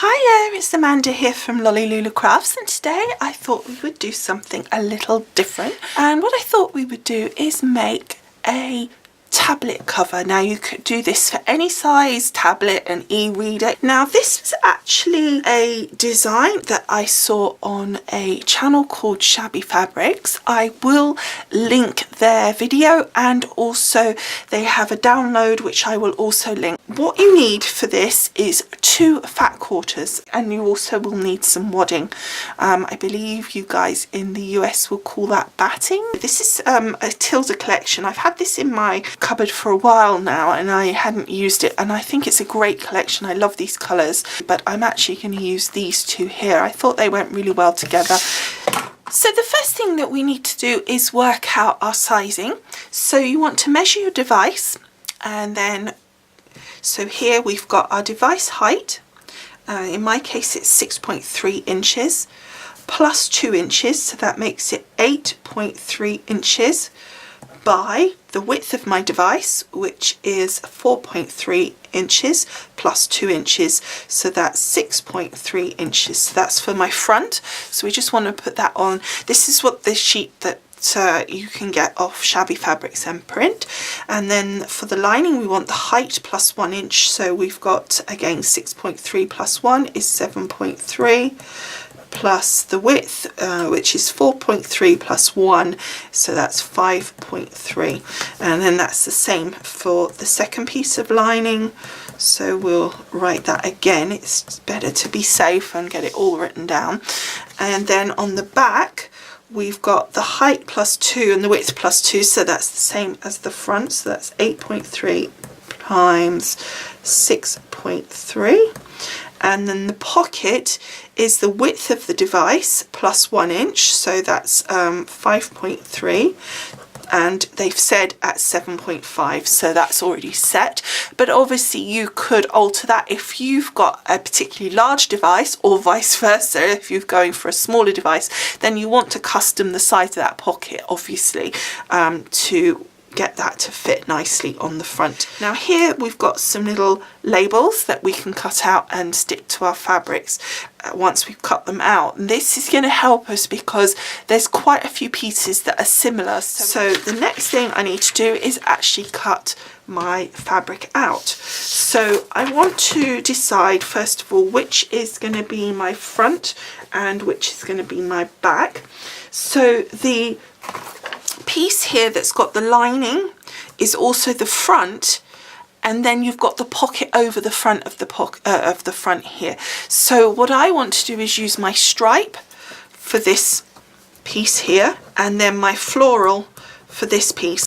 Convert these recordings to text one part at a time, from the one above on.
Hiya, it's Amanda here from Lolli Lulu Crafts, and today I thought we would do something a little different. And what I thought we would do is make a tablet cover. Now you could do this for any size tablet and e-reader. Now this was actually a design that I saw on a channel called Shabby Fabrics. I will link their video, and also they have a download which I will also link. What you need for this is 2 fat quarters, and you also will need some wadding. I believe you guys in the US will call that batting. This is a Tilda collection. I've had this in my cupboard for a while now and I hadn't used it, and I think it's a great collection. I love these colours, but I'm actually going to use these 2 here. I thought they went really well together. So the first thing that we need to do is work out our sizing. So you want to measure your device, and then so here we've got our device height. In my case it's 6.3 inches plus 2 inches, so that makes it 8.3 inches by the width of my device, which is 4.3 inches plus 2 inches, so that's 6.3 inches. So that's for my front. So we just want to put that on. This is what this sheet that you can get off Shabby Fabrics and print. And then for the lining we want the height plus 1 inch, so we've got again 6.3 plus 1 is 7.3 plus the width, which is 4.3 plus 1, so that's 5.3. And then that's the same for the second piece of lining, so we'll write that again. It's better to be safe and get it all written down. And then on the back we've got the height plus 2 and the width plus 2, so that's the same as the front, so that's 8.3 times 6.3. And then the pocket is the width of the device plus 1 inch, so that's 5.3, and they've said at 7.5, so that's already set. But obviously you could alter that if you've got a particularly large device, or vice versa. If you're going for a smaller device, then you want to custom the size of that pocket, obviously, to get that to fit nicely on the front. Now here we've got some little labels that we can cut out and stick to our fabrics once we've cut them out. And this is going to help us because there's quite a few pieces that are similar. So the next thing I need to do is actually cut my fabric out. So I want to decide first of all which is going to be my front and which is going to be my back. So the piece here that's got the lining is also the front, and then you've got the pocket over the front of the front here. So what I want to do is use my stripe for this piece here, and then my floral for this piece.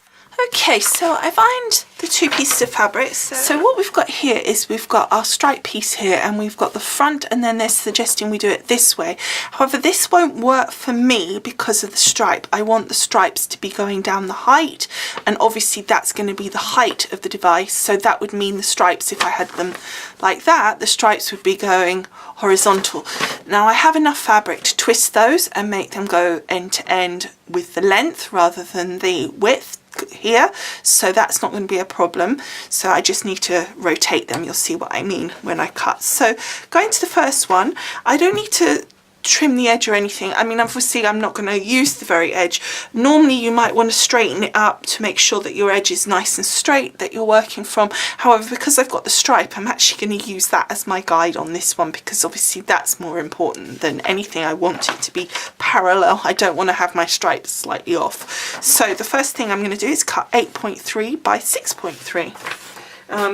Okay, so I've ironed the 2 pieces of fabric. So what we've got here is we've got our stripe piece here, and we've got the front, and then they're suggesting we do it this way. However, this won't work for me because of the stripe. I want the stripes to be going down the height, and obviously that's going to be the height of the device, so that would mean the stripes, if I had them like that, the stripes would be going horizontal. Now I have enough fabric to twist those and make them go end to end with the length rather than the width here, so that's not going to be a problem. So I just need to rotate them. You'll see what I mean when I cut. So going to the first one, I don't need to trim the edge or anything. I mean, obviously I'm not going to use the very edge. Normally you might want to straighten it up to make sure that your edge is nice and straight that you're working from. However, because I've got the stripe, I'm actually going to use that as my guide on this one, because obviously that's more important than anything. I want it to be parallel. I don't want to have my stripes slightly off. So the first thing I'm going to do is cut 8.3 by 6.3.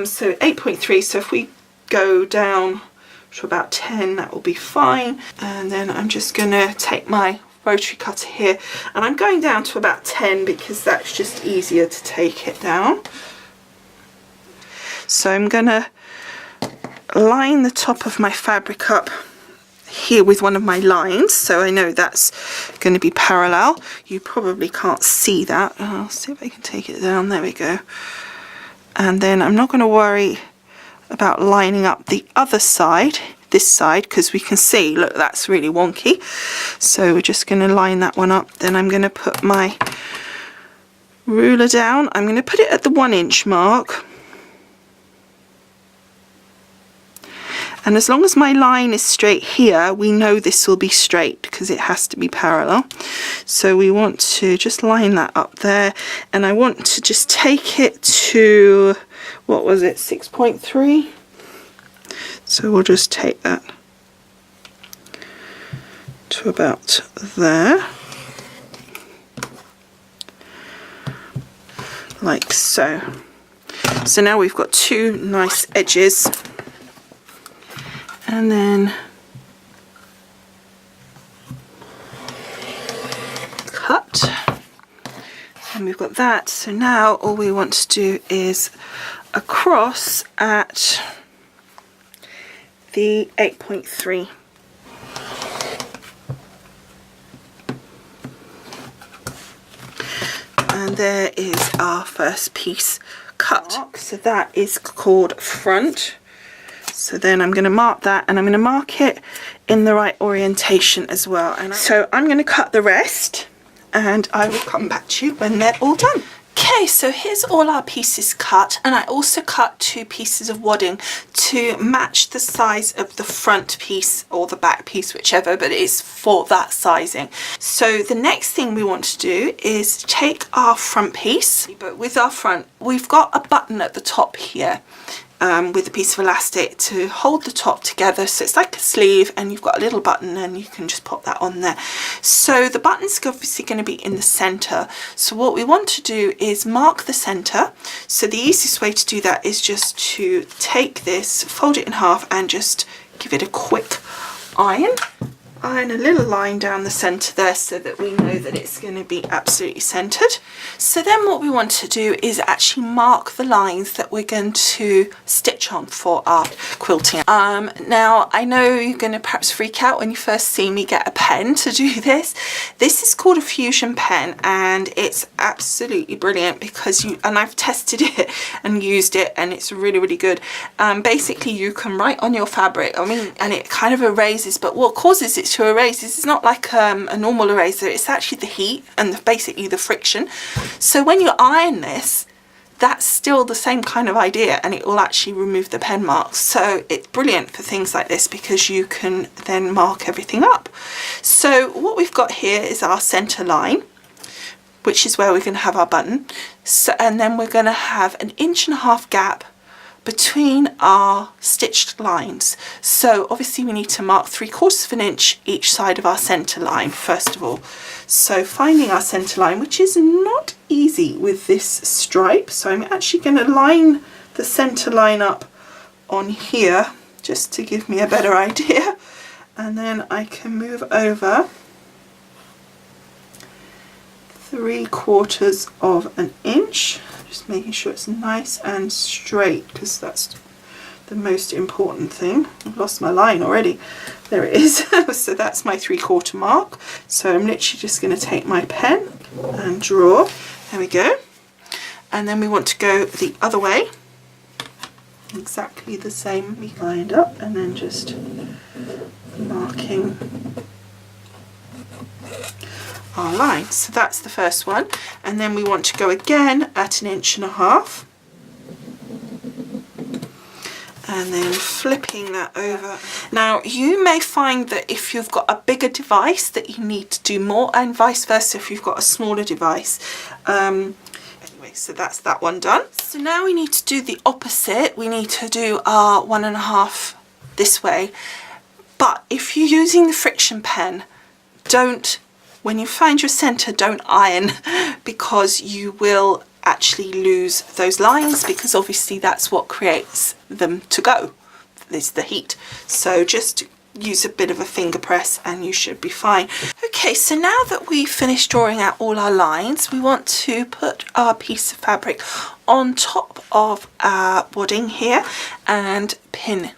So 8.3, so if we go down to about 10, that will be fine. And then I'm just going to take my rotary cutter here, and I'm going down to about 10 because that's just easier to take it down. So I'm going to line the top of my fabric up here with one of my lines, so I know that's going to be parallel. You probably can't see that. I'll see if I can take it down. There we go. And then I'm not going to worry about lining up the other side, this side, because we can see, look, that's really wonky. So we're just going to line that one up. Then I'm going to put my ruler down. I'm going to put it at the 1 inch mark, And as long as my line is straight here, we know this will be straight because it has to be parallel. So we want to just line that up there, and I want to just take it to, what was it, 6.3? So we'll just take that to about there, like so. So now we've got two nice edges, and then cut, and we've got that. So now all we want to do is across at the 8.3. And there is our first piece cut. So that is called front. So then I'm going to mark that, and I'm going to mark it in the right orientation as well. And so I'm going to cut the rest, and I will come back to you when they're all done. Okay, so here's all our pieces cut, and I also cut 2 pieces of wadding to match the size of the front piece or the back piece, whichever, but it's for that sizing. So the next thing we want to do is take our front piece, but with our front, we've got a button at the top here. With a piece of elastic to hold the top together, so it's like a sleeve, and you've got a little button and you can just pop that on there. So the button's obviously going to be in the center, so what we want to do is mark the center. So the easiest way to do that is just to take this, fold it in half, and just give it a quick iron a little line down the center there, so that we know that it's going to be absolutely centered. So then what we want to do is actually mark the lines that we're going to stitch on for our quilting. Now I know you're going to perhaps freak out when you first see me get a pen to do this. This is called a fusion pen, and it's absolutely brilliant because and I've tested it and used it, and it's really, really good. Basically you can write on your fabric, and it kind of erases, but what causes it to erase is it's not like a normal eraser, it's actually the heat and basically the friction. So when you iron this, that's still the same kind of idea, and it will actually remove the pen marks. So it's brilliant for things like this because you can then mark everything up. So what we've got here is our center line, which is where we're going to have our button. So, and then we're going to have 1.5 inch gap between our stitched lines. So obviously we need to mark 3/4 inch each side of our center line first of all. So finding our center line, which is not easy with this stripe, so I'm actually going to line the center line up on here just to give me a better idea, and then I can move over 3/4 inch, just making sure it's nice and straight because that's the most important thing. I've lost my line already. There it is. So that's my 3/4 mark. So I'm literally just going to take my pen and draw. There we go. And then we want to go the other way. Exactly the same. We lined up, and then just marking our line. So that's the first one, and then we want to go again at 1.5 inches, and then flipping that over. Now you may find that if you've got a bigger device that you need to do more, and vice versa if you've got a smaller device. Anyway, so that's that one done. So now we need to do the opposite. We need to do our 1.5 this way, but if you're using the friction pen, when you find your center, don't iron, because you will actually lose those lines, because obviously that's what creates them to go, is the heat. So just use a bit of a finger press and you should be fine. Okay, so now that we've finished drawing out all our lines, we want to put our piece of fabric on top of our wadding here and pin.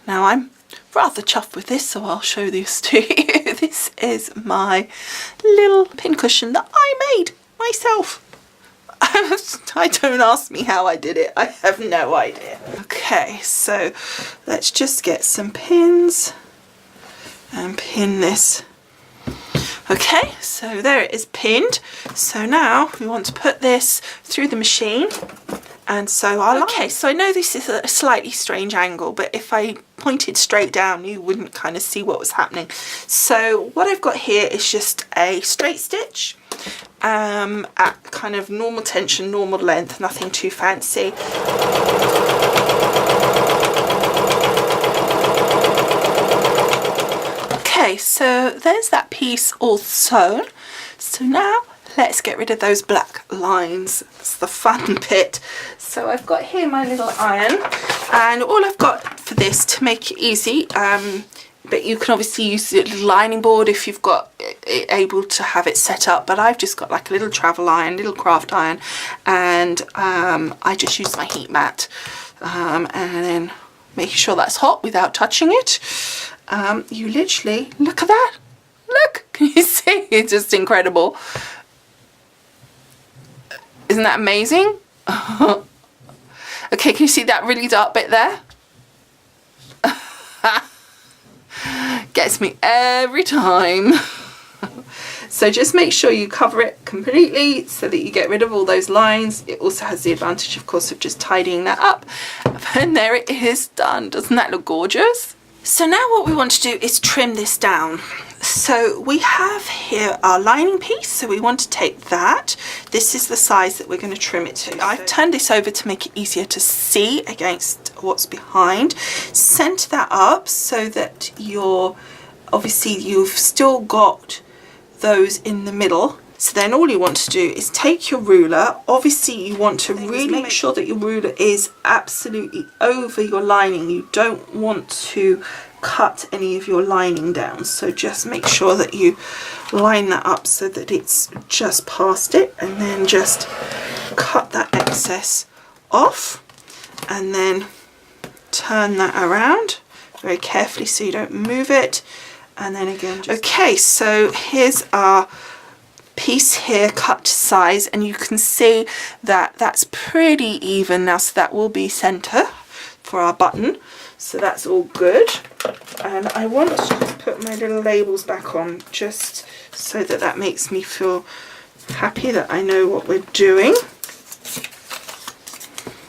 Now I'm rather chuffed with this, so I'll show this to you. This is my little pin cushion that I made myself. Don't ask me how I did it, I have no idea. Okay, so let's just get some pins and pin this. Okay, so there it is pinned. So now we want to put this through the machine And so okay, so I know this is a slightly strange angle, but if I pointed straight down, you wouldn't kind of see what was happening. So what I've got here is just a straight stitch at kind of normal tension, normal length, nothing too fancy. Okay, so there's that piece all sewn. So now let's get rid of those black lines. That's the fun bit. So I've got here my little iron, and all I've got for this, to make it easy, but you can obviously use a little lining board if you've got it able to have it set up, but I've just got like a little travel iron, little craft iron, and I just use my heat mat, and then making sure that's hot without touching it. You literally, look at that, look, can you see? It's just incredible. Isn't that amazing? Okay, can you see that really dark bit there? Gets me every time. So just make sure you cover it completely so that you get rid of all those lines. It also has the advantage, of course, of just tidying that up. And there it is done. Doesn't that look gorgeous? So now what we want to do is trim this down. So we have here our lining piece, so we want to take that. This is the size that we're going to trim it to. I've turned this over to make it easier to see against what's behind. Centre that up so that obviously you've still got those in the middle. So then all you want to do is take your ruler. Obviously you want to really make sure that your ruler is absolutely over your lining. You don't want to cut any of your lining down, so just make sure that you line that up so that it's just past it, and then just cut that excess off, and then turn that around very carefully so you don't move it, and then again okay, so here's our piece here cut to size, and you can see that that's pretty even now, so that will be center for our button. So that's all good, and I want to just put my little labels back on just so that that makes me feel happy that I know what we're doing.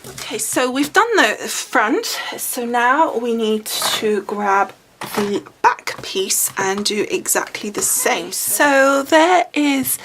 Okay, so we've done the front, so now we need to grab the back piece and do exactly the same. So there is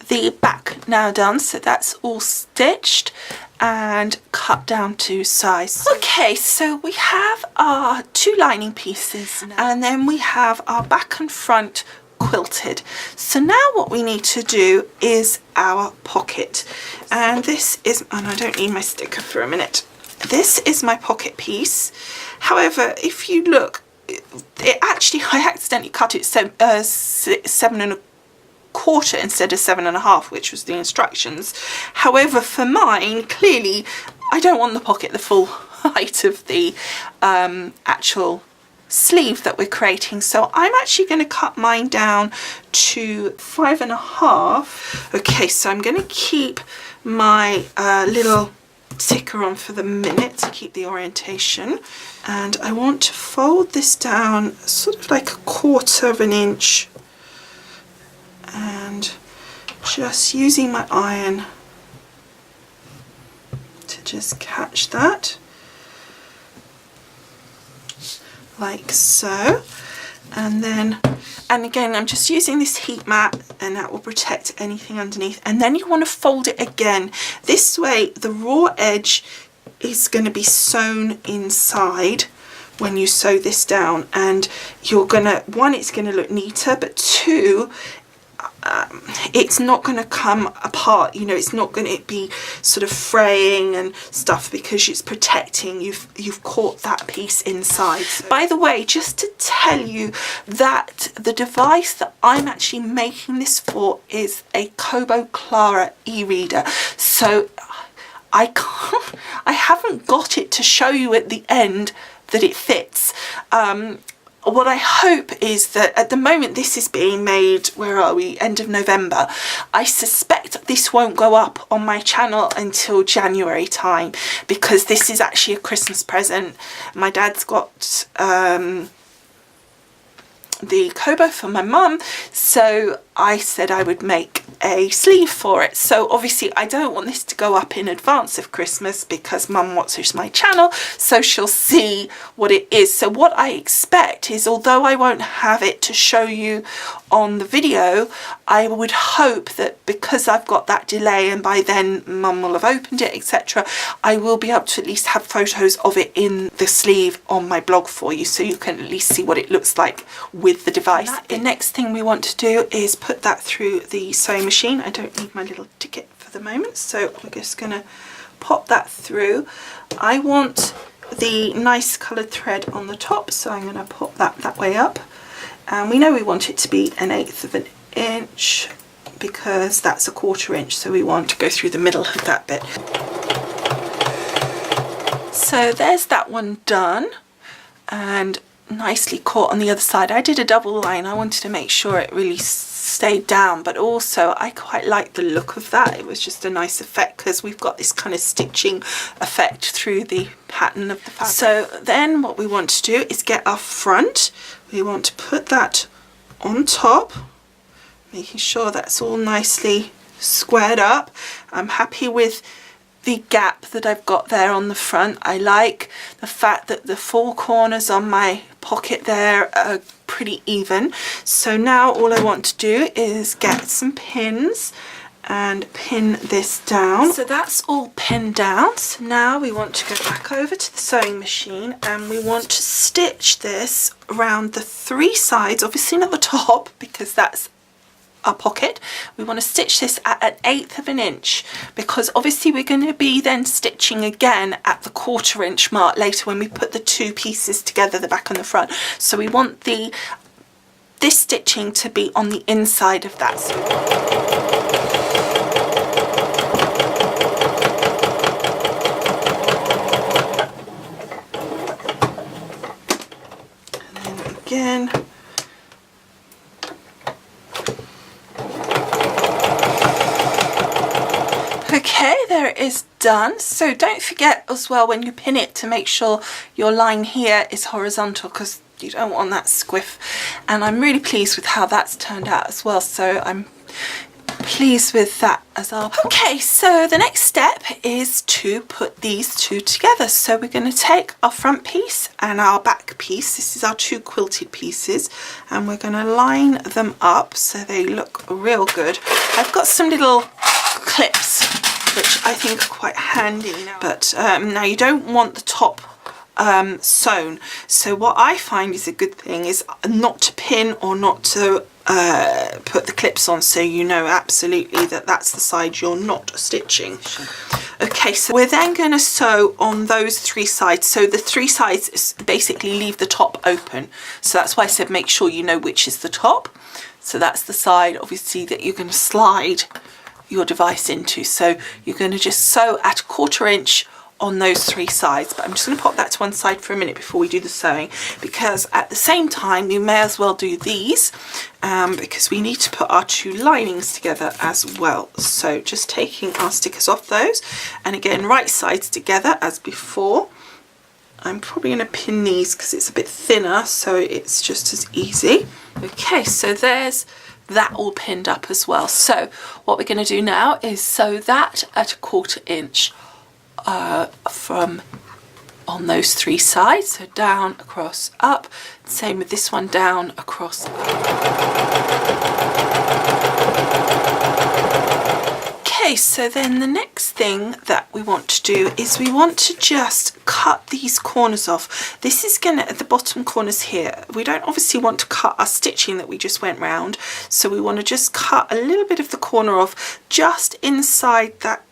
the back now done, so that's all stitched and cut down to size. Okay, so we have our two lining pieces and then we have our back and front quilted. So now what we need to do is our pocket, and this is, and I don't need my sticker for a minute, this is my pocket piece. However, if you look, it actually, I accidentally cut it 7 1/4 instead of 7 1/2, which was the instructions. However, for mine, clearly I don't want the pocket the full height of the actual sleeve that we're creating, so I'm actually going to cut mine down to 5 1/2. Okay, so I'm going to keep my little ticker on for the minute to keep the orientation, and I want to fold this down sort of like 1/4 of an inch, and just using my iron to just catch that like so, and then, and again I'm just using this heat mat, and that will protect anything underneath. And then you want to fold it again this way. The raw edge is going to be sewn inside when you sew this down, and you're gonna, one, it's going to look neater, but two, it's not going to come apart, you know, it's not going to be sort of fraying and stuff because it's protecting, you've caught that piece inside. By the way, just to tell you that the device that I'm actually making this for is a Kobo Clara e-reader, so I haven't got it to show you at the end that it fits. What I hope is that at the moment this is being made, where are we, end of November, I suspect this won't go up on my channel until January time, because this is actually a Christmas present. My dad's got the Kobo for my mum, so I said I would make a sleeve for it. So obviously I don't want this to go up in advance of Christmas because Mum watches my channel, so she'll see what it is. So what I expect is, although I won't have it to show you on the video, I would hope that because I've got that delay and by then Mum will have opened it, etc., I will be able to at least have photos of it in the sleeve on my blog for you, so you can at least see what it looks like with the device. The next thing we want to do is put that through the sewing machine. I don't need my little ticket for the moment, so I'm just going to pop that through. I want the nice coloured thread on the top, so I'm going to pop that way up. And we know we want it to be 1/8 of an inch because that's 1/4 inch, so we want to go through the middle of that bit. So there's that one done and nicely caught on the other side. I did a double line. I wanted to make sure it really stayed down, but also I quite like the look of that. It was just a nice effect because we've got this kind of stitching effect through the pattern of the fabric. So then what we want to do is get our front. We want to put that on top, making sure that's all nicely squared up. I'm happy with the gap that I've got there on the front. I like the fact that the 4 corners on my pocket there are pretty even. So now all I want to do is get some pins and pin this down. So that's all pinned down. So now we want to go back over to the sewing machine and we want to stitch this around the 3 sides, obviously not the top because that's our pocket. We want to stitch this at 1/8 of an inch because obviously we're going to be then stitching again at the 1/4 inch mark later when we put the 2 pieces together, the back and the front. So we want this stitching to be on the inside of that. And then again. Okay, there it is done. So don't forget as well when you pin it to make sure your line here is horizontal because you don't want that squiff. And I'm really pleased with how that's turned out as well, so I'm pleased with that as well. Okay, so the next step is to put these 2 together. So we're going to take our front piece and our back piece. This is our 2 quilted pieces, and we're going to line them up so they look real good. I've got some little clips which I think are quite handy now, but now you don't want the top sewn. So what I find is a good thing is not to pin or not to put the clips on, so you know absolutely that that's the side you're not stitching. Okay, so we're then going to sew on those 3 sides. So the 3 sides basically leave the top open, so that's why I said make sure you know which is the top. So that's the side obviously that you're going to slide your device into. So you're going to just sew at 1/4 inch on those 3 sides, but I'm just going to pop that to one side for a minute before we do the sewing, because at the same time you may as well do these because we need to put our 2 linings together as well. So just taking our stickers off those, and again right sides together as before. I'm probably going to pin these because it's a bit thinner, so it's just as easy. Okay, so there's that all pinned up as well. So what we're going to do now is sew that at 1/4 inch from on those 3 sides, so down, across, up. Same with this one, down, across, up. Okay, so then the next thing that we want to do is we want to just cut these corners off. This is going to, at the bottom corners here, we don't obviously want to cut our stitching that we just went round, so we want to just cut a little bit of the corner off just inside that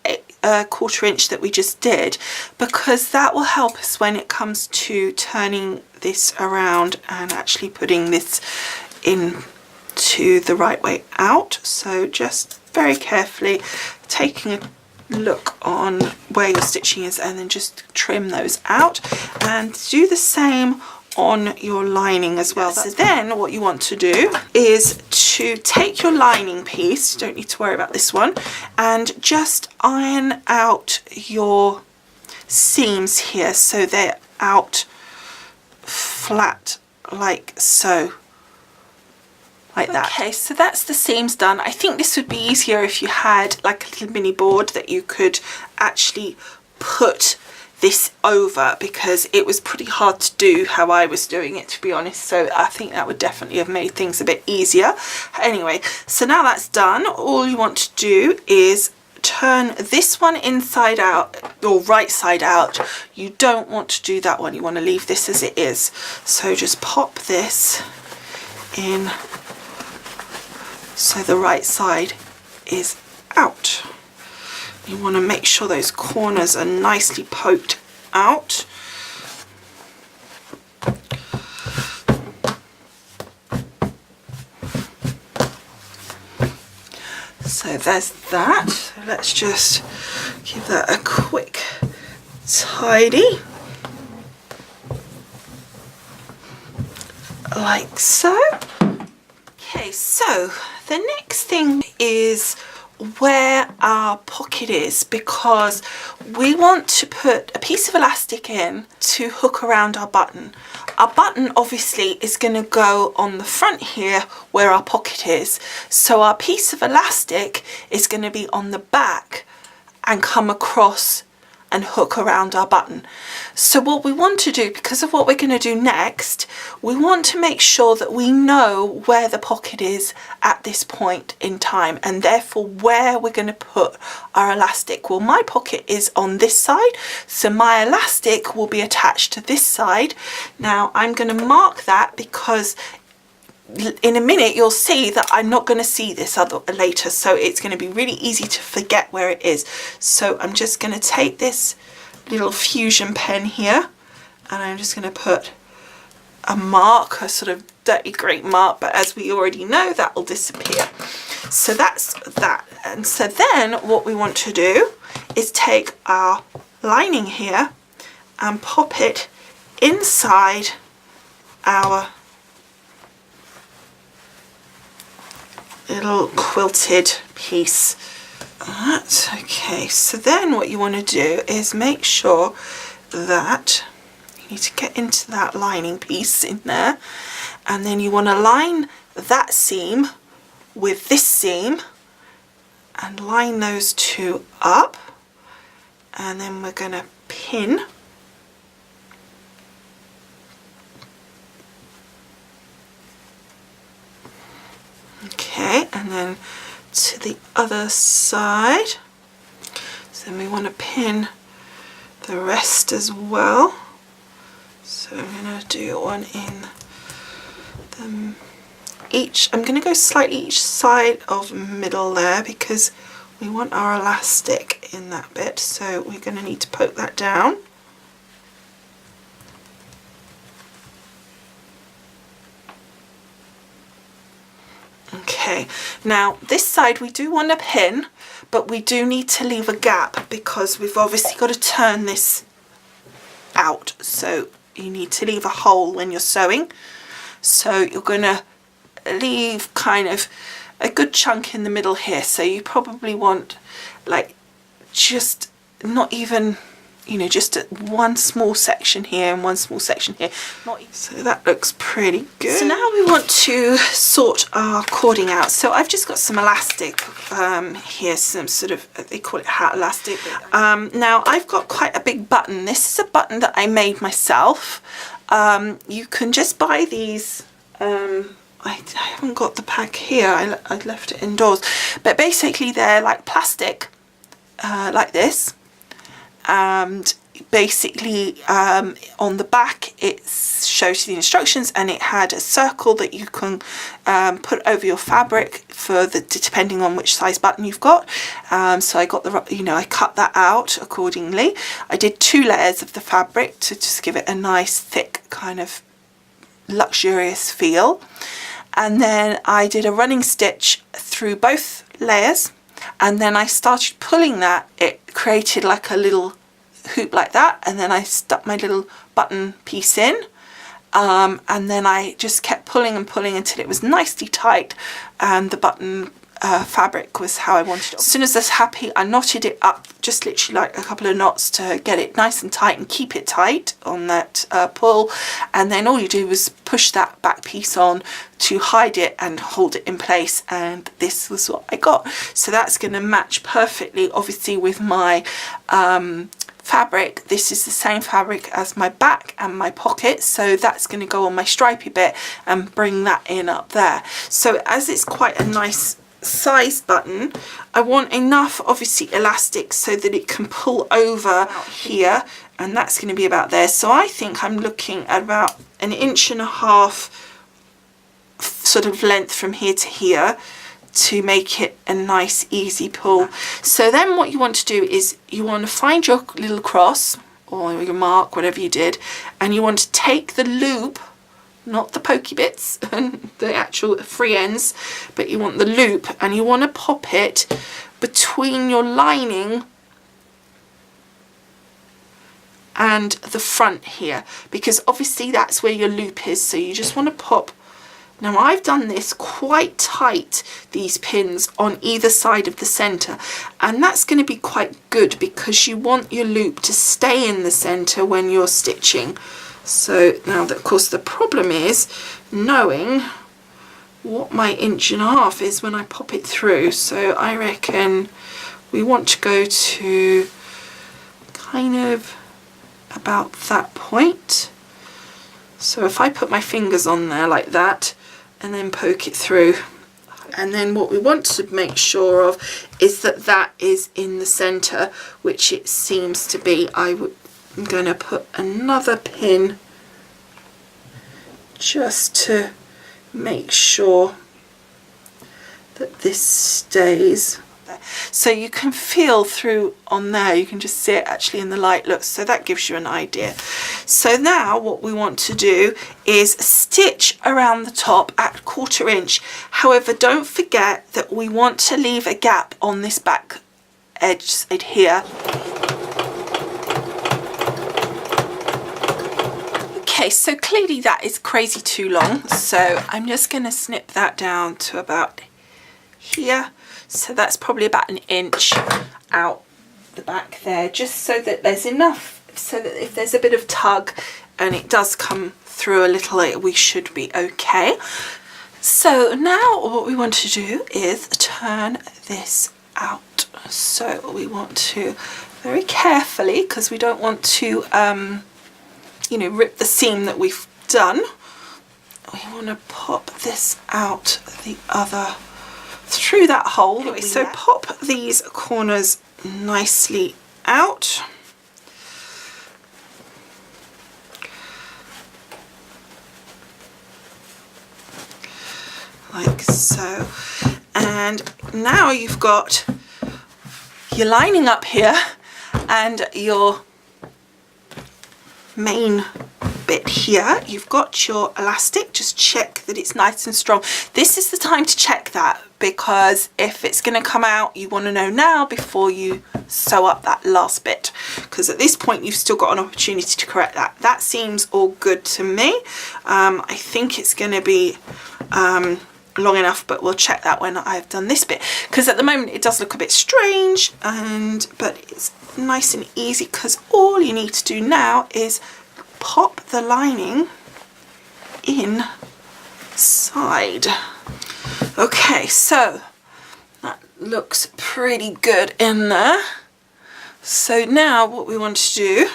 1/4 inch that we just did, because that will help us when it comes to turning this around and actually putting this in to the right way out. So just very carefully taking a look on where your stitching is and then just trim those out, and do the same on your lining as well. So then what you want to do is to take your lining piece, you don't need to worry about this one, and just iron out your seams here so they're out flat like so. like that. Okay, so that's the seams done. I think this would be easier if you had like a little mini board that you could actually put this over, because it was pretty hard to do how I was doing it, to be honest. So I think that would definitely have made things a bit easier. Anyway, so now that's done, all you want to do is turn this one inside out or right side out. You don't want to do that one, you want to leave this as it is. So just pop this in so the right side is out. You want to make sure those corners are nicely poked out. So there's that. So let's just give that a quick tidy. Like so. Okay, so the next thing is where our pocket is, because we want to put a piece of elastic in to hook around our button. Our button obviously is going to go on the front here where our pocket is, so our piece of elastic is going to be on the back and come across and hook around our button. So what we want to do, because of what we're going to do next, we want to make sure that we know where the pocket is at this point in time, and therefore where we're going to put our elastic. Well, my pocket is on this side, so my elastic will be attached to this side. Now I'm going to mark that because in a minute you'll see that I'm not going to see this later, so it's going to be really easy to forget where it is. So I'm just going to take this little fusion pen here and I'm just going to put a mark, a sort of dirty great mark, but as we already know, that will disappear. So that's that. And so then what we want to do is take our lining here and pop it inside our little quilted piece. That's okay. So then what you want to do is make sure that you need to get into that lining piece in there, and then you want to line that seam with this seam and line those two up, and then we're going to pin okay, and then to the other side. So then we want to pin the rest as well. So I'm going to do one in the each. I'm going to go slightly each side of middle there because we want our elastic in that bit. So we're going to need to poke that down. Okay, now this side we do want to pin, but we do need to leave a gap because we've obviously got to turn this out, so you need to leave a hole when you're sewing. So you're going to leave kind of a good chunk in the middle here, so you probably want like just not even, you know, just one small section here and one small section here. So that looks pretty good. So now we want to sort our cording out. So I've just got some elastic here, some sort of, they call it hat elastic. Now I've got quite a big button. This is a button that I made myself. You can just buy these, I haven't got the pack here, I left it indoors. But basically they're like plastic, like this. And basically on the back it shows you the instructions, and it had a circle that you can put over your fabric for the depending on which size button you've got. So I got the, you know, I cut that out accordingly. I did 2 layers of the fabric to just give it a nice thick kind of luxurious feel, and then I did a running stitch through both layers. And then I started pulling that, it created like a little hoop like that, and then I stuck my little button piece in, and then I just kept pulling and pulling until it was nicely tight and the button fabric was how I wanted it. As soon as that's happy, I knotted it up, just literally like a couple of knots to get it nice and tight and keep it tight on that pull. And then all you do is push that back piece on to hide it and hold it in place, and this was what I got. So that's going to match perfectly, obviously, with my fabric. This is the same fabric as my back and my pocket, so that's going to go on my stripy bit and bring that in up there. So as it's quite a nice size button, I want enough obviously elastic so that it can pull over out here, and that's going to be about there. So I think I'm looking at about 1.5 inches sort of length from here to here to make it a nice easy pull. So then what you want to do is you want to find your little cross or your mark, whatever you did, and you want to take the loop, not the pokey bits and the actual free ends, but you want the loop, and you want to pop it between your lining and the front here, because obviously that's where your loop is. So you just want to pop. Now I've done this quite tight, these pins on either side of the center, and that's going to be quite good because you want your loop to stay in the center when you're stitching. So now, of course, the problem is knowing what my 1.5 inches is when I pop it through. So I reckon we want to go to kind of about that point. So if I put my fingers on there like that and then poke it through, and then what we want to make sure of is that that is in the center, which it seems to be. I'm going to put another pin just to make sure that this stays there. So you can feel through on there, you can just see it actually in the light. Look, so that gives you an idea. So now what we want to do is stitch around the top at 1/4 inch. However, don't forget that we want to leave a gap on this back edge side here. Okay, so clearly that is crazy too long, so I'm just going to snip that down to about here. So that's probably about 1 inch out the back there, just so that there's enough, so that if there's a bit of tug and it does come through a little, we should be okay. So now what we want to do is turn this out. So we want to very carefully, because we don't want to you know, rip the seam that we've done, we want to pop this out the other through that hole. Anyway, so pop these corners nicely out. Like so. And now you've got your lining up here and your main bit here. You've got your elastic. Just check that it's nice and strong. This is the time to check that, because if it's going to come out, you want to know now before you sew up that last bit, because at this point you've still got an opportunity to correct that. That seems all good to me. I think it's going to be long enough, but we'll check that when I've done this bit, because at the moment it does look a bit strange, but it's nice and easy, because all you need to do now is pop the lining inside. Okay, so that looks pretty good in there. So now what we want to do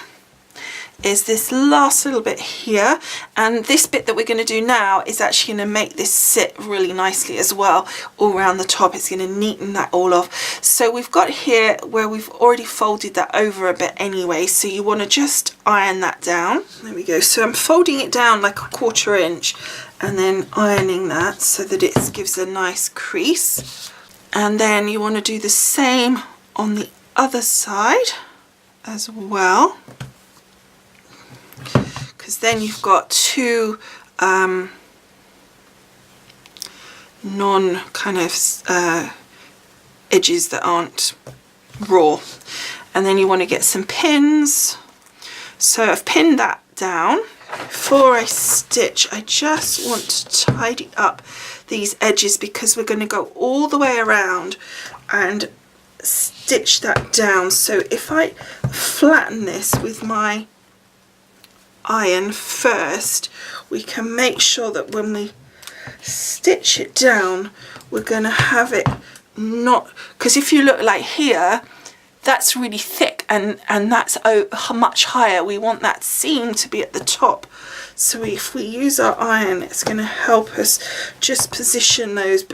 is this last little bit here, and this bit that we're going to do now is actually going to make this sit really nicely as well all around the top. It's going to neaten that all off. So we've got here where we've already folded that over a bit anyway, so you want to just iron that down. There we go. So I'm folding it down like 1/4 inch and then ironing that so that it gives a nice crease, and then you want to do the same on the other side as well, because then you've got two non kind of edges that aren't raw. And then you want to get some pins. So I've pinned that down. Before I stitch, I just want to tidy up these edges because we're going to go all the way around and stitch that down. So if I flatten this with my iron first, we can make sure that when we stitch it down, we're going to have it not, because if you look like here, that's really thick and that's much higher. We want that seam to be at the top. So if we use our iron, it's going to help us just position those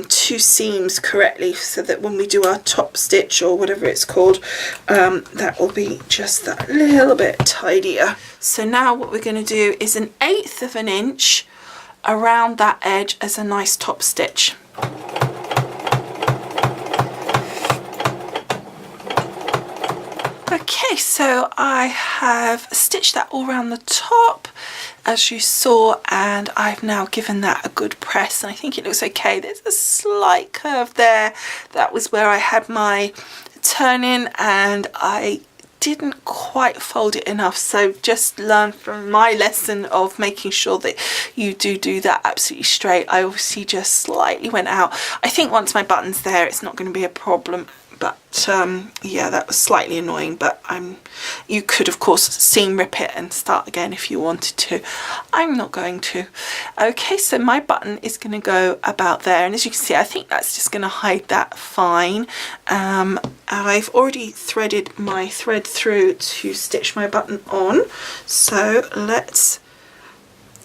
two seams correctly, so that when we do our top stitch or whatever it's called, that will be just that little bit tidier. So now what we're going to do is 1/8 of an inch around that edge as a nice top stitch. Okay, so I have stitched that all around the top, as you saw, and I've now given that a good press, and I think it looks okay. There's a slight curve there. That was where I had my turn-in, and I didn't quite fold it enough, so just learn from my lesson of making sure that you do that absolutely straight. I obviously just slightly went out. I think once my button's there, it's not going to be a problem. But yeah, that was slightly annoying, but you could of course seam rip it and start again if you wanted to. I'm not going to. Okay, so my button is going to go about there, and as you can see, I think that's just going to hide that fine. I've already threaded my thread through to stitch my button on, so let's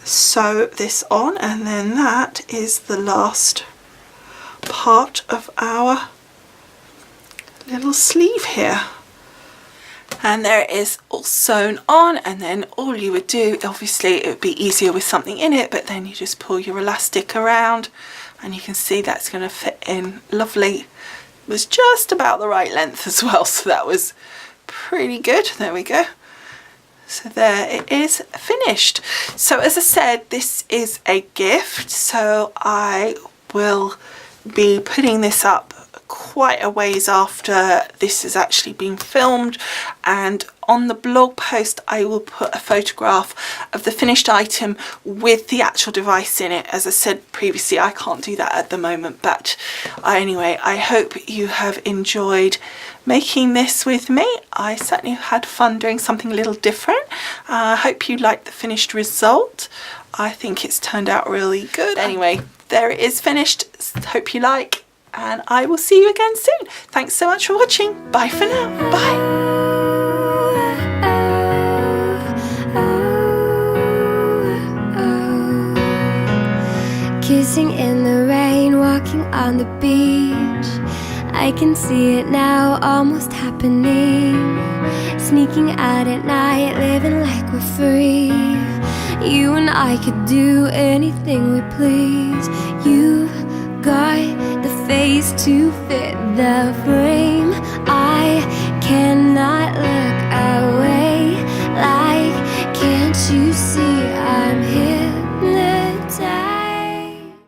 sew this on, and then that is the last part of our little sleeve here, and there it is all sewn on. And then all you would do, obviously it would be easier with something in it, but then you just pull your elastic around and you can see that's going to fit in lovely. It was just about the right length as well, so that was pretty good. There we go. So there it is, finished. So as I said, this is a gift, so I will be putting this up quite a ways after this has actually been filmed, and on the blog post I will put a photograph of the finished item with the actual device in it. As I said previously, I can't do that at the moment, but anyway, I hope you have enjoyed making this with me. I certainly had fun doing something a little different. I hope you liked the finished result. I think it's turned out really good. Anyway, there it is finished. Hope you like, and I will see you again soon. Thanks so much for watching. Bye for now. Bye. Kissing in the rain, walking on the beach. I can see it now, almost happening. Sneaking out at night, living like we're free. You and I could do anything we please. You've got the face to fit the frame. I cannot let